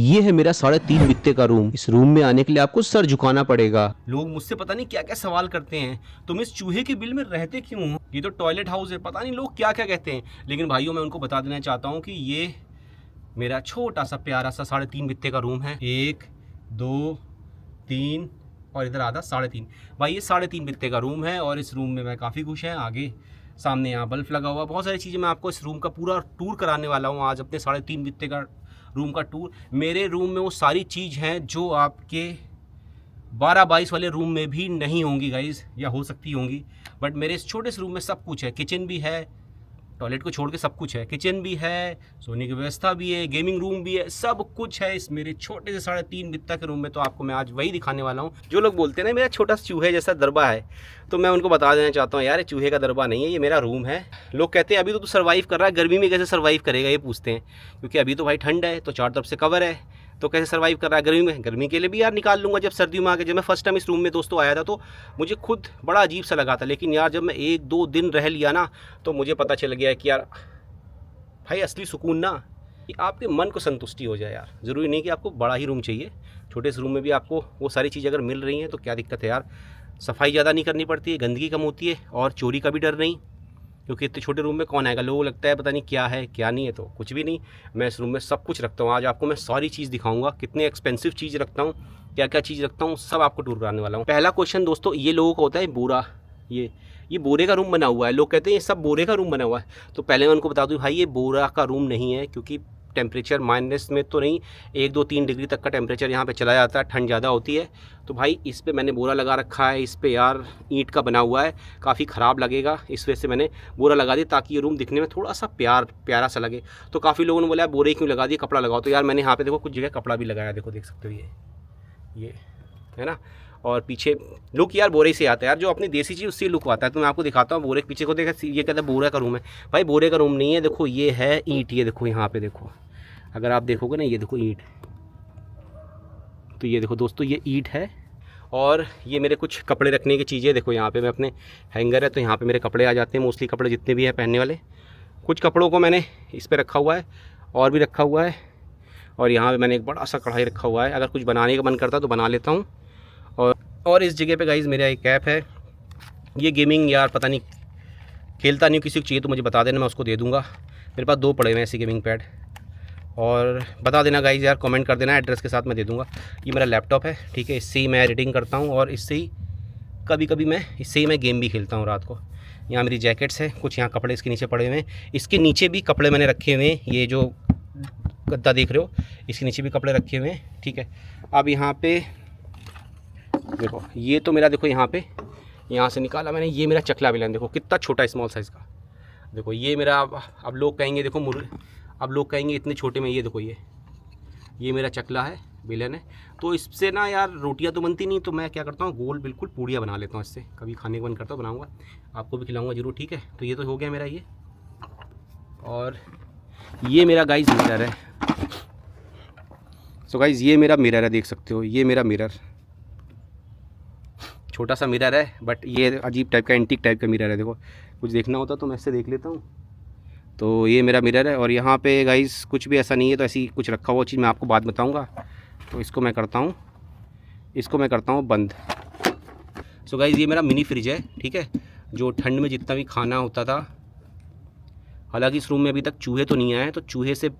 ये है मेरा 3.5 बित्ते का रूम। इस रूम में आने के लिए आपको सर झुकाना पड़ेगा। लोग मुझसे पता नहीं क्या क्या सवाल करते हैं, तुम इस चूहे के बिल में रहते क्यों हो, ये तो टॉयलेट हाउस है, पता नहीं लोग क्या क्या कहते हैं। लेकिन भाइयों मैं उनको बता देना चाहता हूँ कि ये मेरा छोटा सा प्यारा सा 3.5 बित्ते का रूम है। 1 2 3 और इधर आधा 3.5। भाई ये 3.5 बित्ते का रूम है और इस रूम में मैं काफ़ी खुश है। आगे सामने यहाँ बल्ब लगा हुआ, बहुत सारी चीज़ें मैं आपको इस रूम का पूरा टूर कराने वाला हूँ आज, अपने 3.5 बित्ते का रूम का टूर। मेरे रूम में वो सारी चीज़ हैं जो आपके 12-22 वाले रूम में भी नहीं होंगी गाइज़, या हो सकती होंगी, बट मेरे इस छोटे से रूम में सब कुछ है। किचन भी है, टॉयलेट को छोड़ के सब कुछ है। किचन भी है, सोने की व्यवस्था भी है, गेमिंग रूम भी है, सब कुछ है इस मेरे छोटे से 3.5 बित्ता के रूम में। तो आपको मैं आज वही दिखाने वाला हूँ। जो लोग बोलते हैं ना मेरा छोटा सा चूहे जैसा दरबा है, तो मैं उनको बता देना चाहता हूँ यार ये चूहे का दरबा नहीं है, ये मेरा रूम है। लोग कहते हैं अभी तो तू सर्वाइव कर रहा है, गर्मी में कैसे सर्वाइव करेगा ये पूछते हैं, क्योंकि अभी तो भाई ठंड है तो चारों तरफ से कवर है, तो कैसे सर्वाइव कर रहा है गर्मी में। गर्मी के लिए भी यार निकाल लूँगा जब सर्दियों में आके। जब मैं फर्स्ट टाइम इस रूम में दोस्तों आया था तो मुझे खुद बड़ा अजीब सा लगा था, लेकिन यार जब मैं 1-2 दिन रह लिया ना तो मुझे पता चल गया कि यार भाई असली सुकून ना कि आपके मन को संतुष्टि हो जाए यार। ज़रूरी नहीं कि आपको बड़ा ही रूम चाहिए, छोटे से रूम में भी आपको वो सारी चीज़ अगर मिल रही हैं तो क्या दिक्कत है यार। सफाई ज़्यादा नहीं करनी पड़ती है, गंदगी कम होती है और चोरी का भी डर नहीं, क्योंकि इतने छोटे रूम में कौन आएगा। लोगों को लगता है पता नहीं क्या है क्या नहीं है, तो कुछ भी नहीं। मैं इस रूम में सब कुछ रखता हूँ। आज आपको मैं सारी चीज़ दिखाऊंगा, कितने एक्सपेंसिव चीज़ रखता हूँ, क्या क्या चीज़ रखता हूँ, सब आपको टूर कराने वाला हूँ। पहला क्वेश्चन दोस्तों ये लोगों का होता है बोरा, ये बोरे का रूम बना हुआ है। लोग कहते हैं ये सब बोरे का रूम बना हुआ है, तो पहले मैं उनको बता दूँ भाई ये बोरा का रूम नहीं है, क्योंकि टेम्परेचर माइनस में तो नहीं, 1-2-3 डिग्री तक का टेम्परेचर यहाँ पे चला जाता है, ठंड ज़्यादा होती है। तो भाई इस पे मैंने बोरा लगा रखा है। इस पे यार ईंट का बना हुआ है, काफ़ी ख़राब लगेगा, इस वजह से मैंने बोरा लगा दिया ताकि ये रूम दिखने में थोड़ा सा प्यारा सा लगे। तो काफ़ी लोगों ने बोला बोरे क्यों लगा दिए, कपड़ा लगाओ। तो यार मैंने यहाँ पे देखो कुछ जगह कपड़ा भी लगाया, देखो देख सकते हो ये है ना। और पीछे लुक यार बोरे से आता है यार, जो अपनी देसी चीज़ उससे लुक आता है। तो मैं आपको दिखाता हूँ बोरे के पीछे को, देखा ये कहता है बोरे का रूम है। भाई बोरे का रूम नहीं है, देखो ये है ईंट। ये देखो यहाँ पे देखो, अगर आप देखोगे ना ये देखो ईंट, तो ये देखो दोस्तों ये ईंट है। और ये मेरे कुछ कपड़े रखने की चीज़ें, देखो यहाँ पे मैं अपने हैंगर है तो यहाँ पे मेरे कपड़े आ जाते हैं, मोस्टली कपड़े जितने भी हैं पहनने वाले। कुछ कपड़ों को मैंने इस पर रखा हुआ है और भी रखा हुआ है। और यहाँ पे मैंने एक बड़ा सा कढ़ाई रखा हुआ है, अगर कुछ बनाने का मन करता तो बना लेता हूँ। और इस जगह पे गाइज़ मेरा एक कैप है। ये गेमिंग यार पता नहीं खेलता नहीं, किसी को चाहिए तो मुझे बता देना, मैं उसको दे दूँगा। मेरे पास 2 पड़े हुए हैं ऐसे गेमिंग पैड, और बता देना गाइज़ यार, कमेंट कर देना, एड्रेस के साथ मैं दे दूँगा। ये मेरा लैपटॉप है, ठीक है, इससे ही मैं एडिटिंग करता हूँ और इससे ही कभी कभी मैं इससे ही मैं गेम भी खेलता हूँ रात को। यहाँ मेरी जैकेट्स है, कुछ यहाँ कपड़े इसके नीचे पड़े हुए हैं, इसके नीचे भी कपड़े मैंने रखे हुए हैं। ये जो गद्दा देख रहे हो इसके नीचे भी कपड़े रखे हुए हैं, ठीक है। अब यहाँ पे देखो, ये तो मेरा देखो यहाँ से निकाला मैंने, ये मेरा चकला विलन देखो कितना छोटा स्मॉल साइज़ का। देखो ये मेरा, अब लोग कहेंगे देखो अब लोग कहेंगे इतने छोटे में, ये देखो ये मेरा चकला है, विलन है। तो इससे ना यार रोटियां तो बनती नहीं, तो मैं क्या करता हूँ गोल बिल्कुल पूड़ियाँ बना लेता हूँ इससे। कभी खाने का मन करता हूँ बनाऊँगा, आपको भी खिलाऊँगा ज़रूर, ठीक है। तो ये तो हो गया मेरा ये। और ये मेरा गाइज़ मिरर है। सो गाइज़ ये मेरा मिरर है, देख सकते हो ये मेरा मिरर, छोटा सा मिरर है, बट ये अजीब टाइप का एंटीक टाइप का मिरर है। देखो कुछ देखना होता तो मैं इससे देख लेता हूँ। तो ये मेरा मिरर है और यहाँ पे गाइस कुछ भी ऐसा नहीं है, तो ऐसी कुछ रखा हुआ चीज़ मैं आपको बाद बताऊँगा। तो इसको मैं करता हूँ बंद। सो गाइस ये मेरा मिनी फ्रिज है, ठीक है, जो ठंड में जितना भी खाना होता था, हालांकि इस रूम में अभी तक चूहे तो नहीं आए हैं, तो चूहे से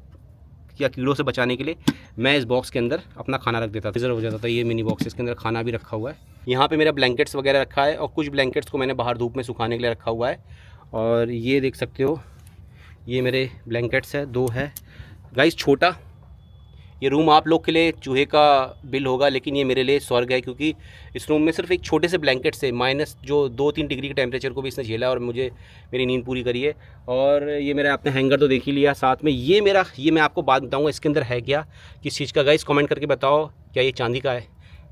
या कीड़ों से बचाने के लिए मैं इस बॉक्स के अंदर अपना खाना रख देता था, रिजर्व हो जाता था। ये मिनी बॉक्स, इसके अंदर खाना भी रखा हुआ है। यहाँ पे मेरा ब्लैंकेट्स वगैरह रखा है और कुछ ब्लैंकेट्स को मैंने बाहर धूप में सुखाने के लिए रखा हुआ है। और ये देख सकते हो ये मेरे ब्लैंकेट्स है, 2 है गाइस। छोटा ये रूम आप लोग के लिए चूहे का बिल होगा, लेकिन ये मेरे लिए स्वर्ग है, क्योंकि इस रूम में सिर्फ एक छोटे से ब्लैंकेट से माइनस जो 2-3 डिग्री के टेम्परेचर को भी इसने झेला और मुझे मेरी नींद पूरी करी है। और ये मेरा आपने हैंगर तो देख ही लिया, साथ में ये मैं आपको बात बताऊँगा इसके अंदर है क्या, किस चीज़ का। गाइस कमेंट करके बताओ क्या ये चांदी का है,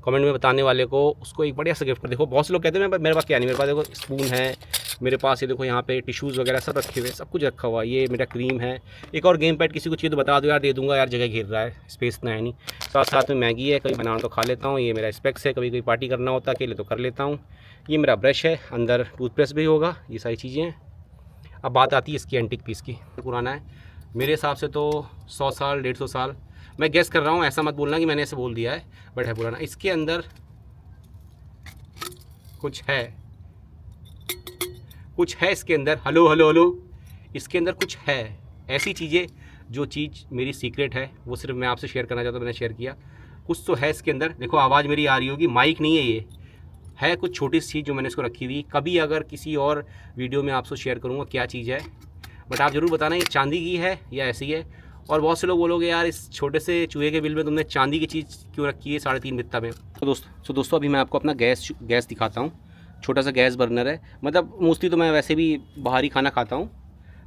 कमेंट में बताने वाले को उसको एक बढ़िया सा गिफ्ट कर। देखो बहुत से लोग कहते हैं मेरे पास क्या नहीं, मेरे पास देखो स्पून है, मेरे पास ये देखो यहाँ पे टिश्यूज़ वगैरह सब रखे हुए, सब कुछ रखा हुआ। ये मेरा क्रीम है, एक और गेम पैड, किसी को चाहिए तो बता दो यार, दे दूंगा यार, जगह घेर रहा है, स्पेस इतना है नहीं। साथ में मैगी है, कभी बनाना तो खा लेता हूँ। ये मेरा स्पेक्स है, कभी कोई पार्टी करना होता है अकेले तो कर लेता हूँ। ये मेरा ब्रश है, अंदर टूथब्रश भी होगा, ये सारी चीज़ें हैं। अब बात आती है इसकी एंटीक पीस की, पुराना है मेरे हिसाब से तो 100 साल 150 साल मैं गेस कर रहा हूँ, ऐसा मत बोलना कि मैंने ऐसे बोल दिया है, बट है पुराना। इसके अंदर कुछ है, कुछ है इसके अंदर। हेलो हेलो हेलो, इसके अंदर कुछ है, ऐसी चीज़ें जो चीज़ मेरी सीक्रेट है वो सिर्फ मैं आपसे शेयर करना चाहता हूँ, मैंने शेयर किया। कुछ तो है इसके अंदर। देखो आवाज़ मेरी आ रही होगी, माइक नहीं है ये, है कुछ छोटी सी चीज़ जो मैंने इसको रखी हुई। कभी अगर किसी और वीडियो में आपसे शेयर करूँगा क्या चीज़ है, बट आप ज़रूर बताना ये चांदी की है या ऐसी है। और बहुत से लोग बोलोगे यार इस छोटे से चूहे के बिल में तुमने चांदी की चीज़ क्यों रखी है 3.5 बित्ता में। तो दोस्तों अभी मैं आपको अपना गैस दिखाता हूँ। छोटा सा गैस बर्नर है, मतलब मोस्टली तो मैं वैसे भी बाहर ही खाना खाता हूँ,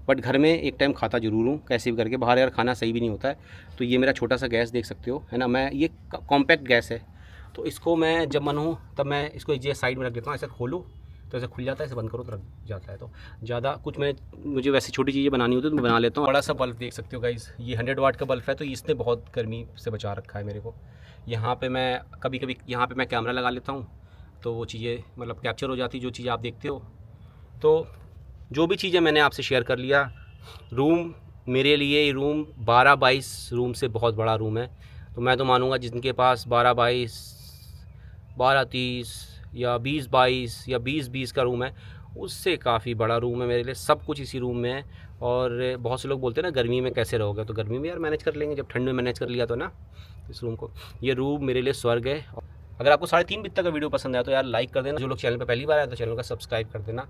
बट घर में एक टाइम खाता ज़रूर हूँ कैसे भी करके। बाहर यार खाना सही भी नहीं होता है। तो ये मेरा छोटा सा गैस देख सकते हो, है ना। मैं ये कॉम्पैक्ट गैस है, तो इसको मैं जब मन हो तब मैं इसको ये साइड में रख देता हूँ। ऐसे खोलो तो ऐसे खुल जाता है, ऐसे बंद करो तो रख जाता है। तो ज़्यादा कुछ मुझे वैसे छोटी चीज़ें बनानी होती है तो मैं बना लेता हूँ। बड़ा सा बल्ब देख सकते हो गाइस, ये 100 वाट का बल्ब है, तो इसने बहुत गर्मी से बचा रखा है मेरे को। यहाँ पे मैं कभी कभी यहाँ पे मैं कैमरा लगा लेता हूँ, तो वो चीज़ें मतलब कैप्चर हो जाती, जो चीज़ आप देखते हो। तो जो भी चीज़ें मैंने आपसे शेयर कर लिया। रूम मेरे लिए रूम 12-22 रूम से बहुत बड़ा रूम है। तो मैं तो मानूंगा जिनके पास 12-22, 12-30 या 20-22 या 20-20 का रूम है, उससे काफ़ी बड़ा रूम है मेरे लिए। सब कुछ इसी रूम में है। और बहुत से लोग बोलते हैं ना गर्मी में कैसे रहोगे, तो गर्मी में यार मैनेज कर लेंगे, जब ठंड में मैनेज कर लिया तो ना इस रूम को। ये रूम मेरे लिए स्वर्ग है। अगर आपको 3.5 बित्ता का वीडियो पसंद आया तो यार लाइक कर देना। जो लोग चैनल पर पहली बार आए तो चैनल का सब्सक्राइब कर देना।